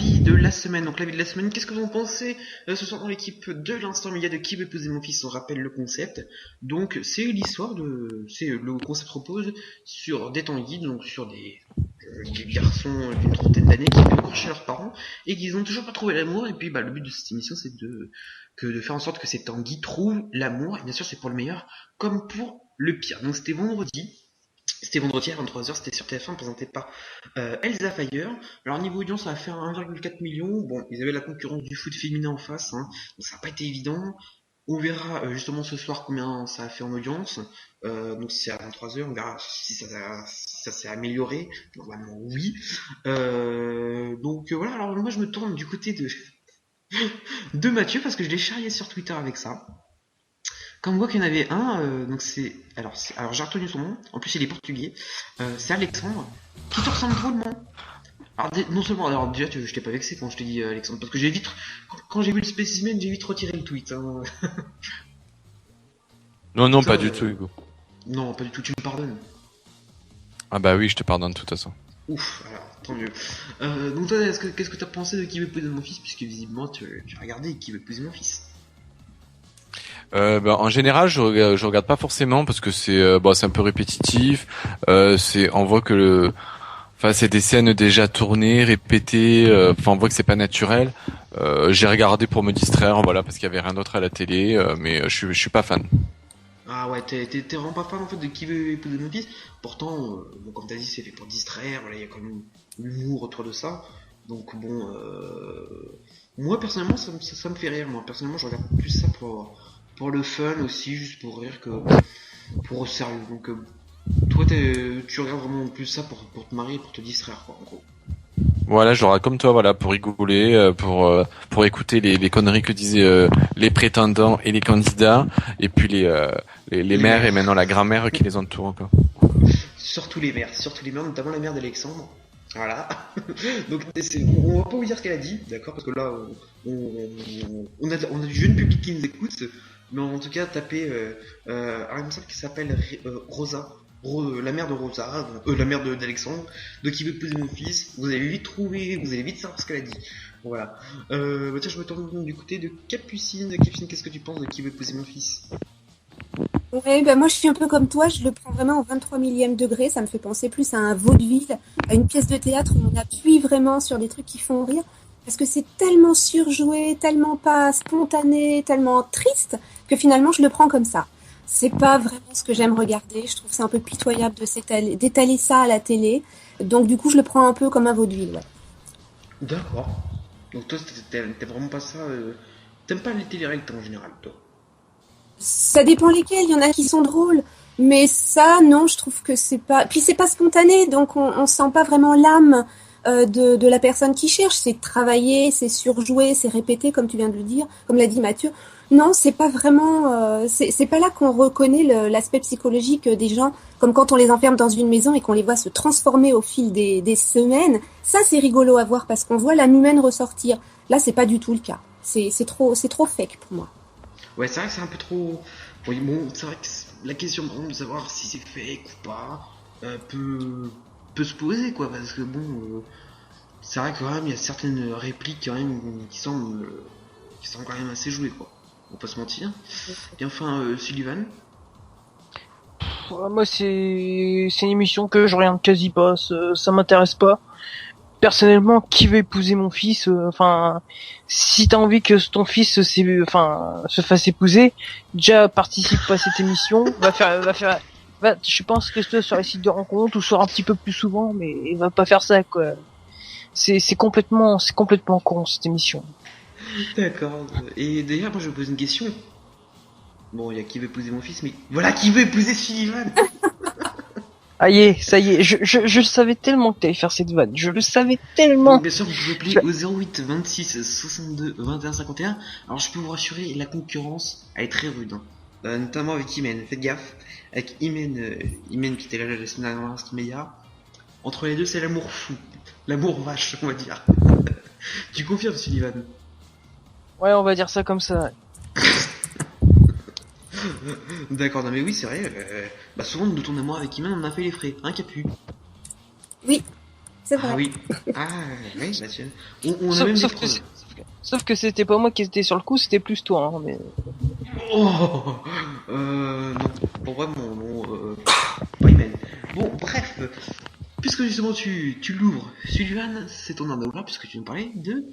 l'avis de la semaine. Donc l'avis de la semaine, qu'est-ce que vous en pensez ce soir dans l'équipe de l'Instant Média de Qui veut épouser mon fils? On rappelle le concept. Donc c'est l'histoire de... le concept repose sur des tanguis, donc sur des garçons d'une trentaine d'années qui vivent chez leurs parents et qui n'ont toujours pas trouvé l'amour. Et puis le but de cette émission, c'est de faire en sorte que ces tanguis trouvent l'amour. Et bien sûr, c'est pour le meilleur comme pour le pire. Donc c'était vendredi. C'était vendredi à 23h, c'était sur TF1, présenté par Elsa Fayer. Alors niveau audience, ça a fait 1,4 million. Bon, ils avaient la concurrence du foot féminin en face, hein, donc ça n'a pas été évident. On verra justement ce soir combien ça a fait en audience. Donc c'est à 23h, on verra si ça s'est amélioré. Normalement oui. Donc voilà, alors moi je me tourne du côté de Mathieu parce que je l'ai charrié sur Twitter avec ça. Quand on voit qu'il y en avait un, donc alors j'ai retenu son nom, en plus il est portugais, c'est Alexandre, qui te ressemble drôlement. Alors non seulement, alors déjà je t'ai pas vexé quand je t'ai dit Alexandre, parce que quand j'ai vu le spécimen, j'ai vite retiré le tweet. Hein. Non, ça, pas du tout, Hugo. Non, pas du tout, tu me pardonnes. Ah bah oui, je te pardonne de toute façon. Ouf, alors, tant mieux. Donc toi, qu'est-ce que t'as pensé de Qui veut épouser mon fils, puisque visiblement tu as regardé Qui veut épouser mon fils? En général, je regarde pas forcément parce que c'est un peu répétitif. On voit que c'est des scènes déjà tournées, répétées. On voit que c'est pas naturel. J'ai regardé pour me distraire, voilà, parce qu'il y avait rien d'autre à la télé, mais je suis pas fan. Ah ouais, t'es vraiment pas fan en fait de Qui veut épouser mon fils. Pourtant, comme t'as dit, c'est fait pour distraire. Voilà, il y a quand même l'humour autour de ça. Donc bon, moi personnellement, ça me fait rire. Moi personnellement, je regarde plus ça pour le fun aussi, juste pour rire que pour au sérieux. Donc toi tu regardes vraiment plus ça pour te marier, pour te distraire quoi en gros. Voilà, je regarde comme toi, voilà, pour rigoler, pour écouter les conneries que disaient les prétendants et les candidats, et puis les mères et maintenant la grand-mère qui les entoure quoi. Surtout les mères, notamment la mère d'Alexandre. Voilà. Donc on va pas vous dire ce qu'elle a dit, d'accord, parce que là on a du jeune public qui nous écoute. Mais en tout cas, tapez un exemple qui s'appelle Rosa, la mère de Rosa, la mère d'Alexandre, de Qui veut épouser mon fils. Vous allez vite trouver, vous allez vite savoir ce qu'elle a dit. Voilà. Tiens, je me tourne du côté de Capucine. Capucine, qu'est-ce que tu penses de Qui veut épouser mon fils? Ouais, moi je suis un peu comme toi, je le prends vraiment au 23 millième degré, ça me fait penser plus à un vaudeville, à une pièce de théâtre où on appuie vraiment sur des trucs qui font rire, parce que c'est tellement surjoué, tellement pas spontané, tellement triste, que finalement je le prends comme ça. C'est pas vraiment ce que j'aime regarder, je trouve c'est un peu pitoyable d'étaler ça à la télé, donc du coup je le prends un peu comme un vaudeville, ouais. D'accord. Donc toi t'es vraiment pas ça, t'aimes pas les télé-réalités en général, toi? Ça dépend lesquels, il y en a qui sont drôles, mais ça, non, je trouve que c'est pas... Puis c'est pas spontané, donc on sent pas vraiment l'âme de la personne qui cherche. C'est travaillé, c'est surjoué, c'est répété, comme tu viens de le dire, comme l'a dit Mathieu. Non, c'est pas vraiment... c'est pas là qu'on reconnaît l'aspect psychologique des gens, comme quand on les enferme dans une maison et qu'on les voit se transformer au fil des semaines. Ça, c'est rigolo à voir parce qu'on voit l'âme humaine ressortir. Là, c'est pas du tout le cas. C'est trop fake pour moi. Ouais, c'est vrai que c'est un peu trop... Oui, bon, c'est vrai que la question de savoir si c'est fake ou pas peut se poser, quoi, parce que bon... c'est vrai que quand même, il y a certaines répliques quand même qui semblent quand même assez jouées, quoi. On va pas se mentir. Et enfin, Sullivan. Moi, c'est une émission que je regarde quasi pas, ça m'intéresse pas. Personnellement, Qui veut épouser mon fils, si t'as envie que ton fils se fasse épouser, déjà participe pas à cette émission, je pense que c'est sur les sites de rencontres ou sort un petit peu plus souvent, mais va pas faire ça quoi. C'est complètement con cette émission. D'accord. Et d'ailleurs, moi je me pose une question. Bon, il y a Qui veut épouser mon fils, mais voilà Qui veut épouser Sullivan. Aïe, ça y est, je savais tellement que t'allais faire cette vanne, je le savais tellement. Donc, bien sûr, vous pouvez appeler au 08 26 62 21 51. Alors, je peux vous rassurer, la concurrence, elle est très rude, hein. Notamment avec Imen, faites gaffe. Avec Imen qui était là la semaine dernière dans Instant Média. Entre les deux, c'est l'amour fou. L'amour vache, on va dire. Tu confirmes, Sullivan? Ouais, on va dire ça comme ça. D'accord, non mais oui, c'est vrai. Souvent, de ton amour avec Iman, on a fait les frais. Hein, Capu? Oui. C'est vrai. Ah oui. Ah oui, bah tiens. On a Sauf, même des sauf que, preuves. sauf que c'était pas moi qui étais sur le coup, c'était plus toi. Hein, mais Oh, non. Bon, vraiment, non. Pas humaine. Bon, bref. Puisque justement tu l'ouvres, Sylvain, c'est ton heure de voir, puisque tu nous parlais de